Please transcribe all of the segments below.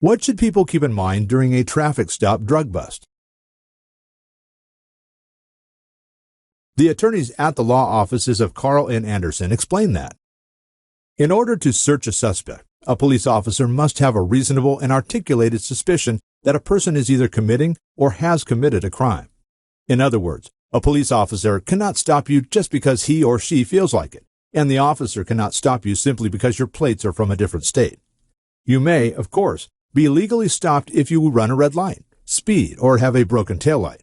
What should people keep in mind during a traffic stop drug bust? The attorneys at the law offices of Carl N. Anderson explain that. In order to search a suspect, a police officer must have a reasonable and articulated suspicion that a person is either committing or has committed a crime. In other words, a police officer cannot stop you just because he or she feels like it, and the officer cannot stop you simply because your plates are from a different state. You may, of course, be legally stopped if you run a red light, speed, or have a broken taillight.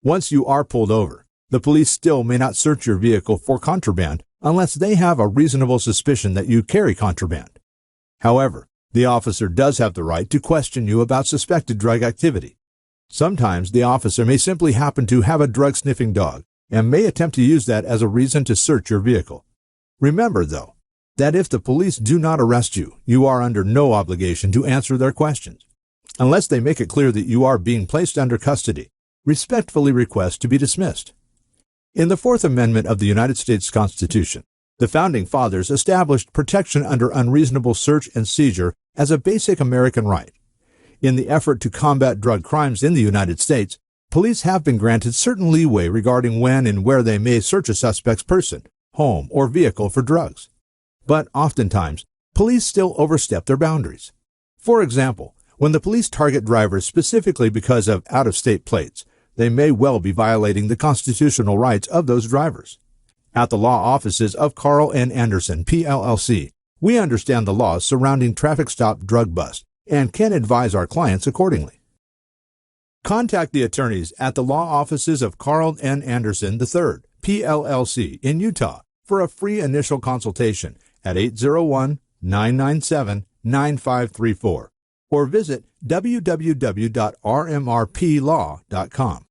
Once you are pulled over, the police still may not search your vehicle for contraband unless they have a reasonable suspicion that you carry contraband. However, the officer does have the right to question you about suspected drug activity. Sometimes the officer may simply happen to have a drug-sniffing dog and may attempt to use that as a reason to search your vehicle. Remember, though, that if the police do not arrest you, you are under no obligation to answer their questions. Unless they make it clear that you are being placed under custody, respectfully request to be dismissed. In the Fourth Amendment of the United States Constitution, the Founding Fathers established protection under unreasonable search and seizure as a basic American right. In the effort to combat drug crimes in the United States, police have been granted certain leeway regarding when and where they may search a suspect's person, home, or vehicle for drugs. But oftentimes, police still overstep their boundaries. For example, when the police target drivers specifically because of out-of-state plates, they may well be violating the constitutional rights of those drivers. At the law offices of Carl N. Anderson, PLLC, we understand the laws surrounding traffic stop drug bust and can advise our clients accordingly. Contact the attorneys at the law offices of Carl N. Anderson III, PLLC, in Utah for a free initial consultation at 801-997-9534 or visit www.rmrplaw.com.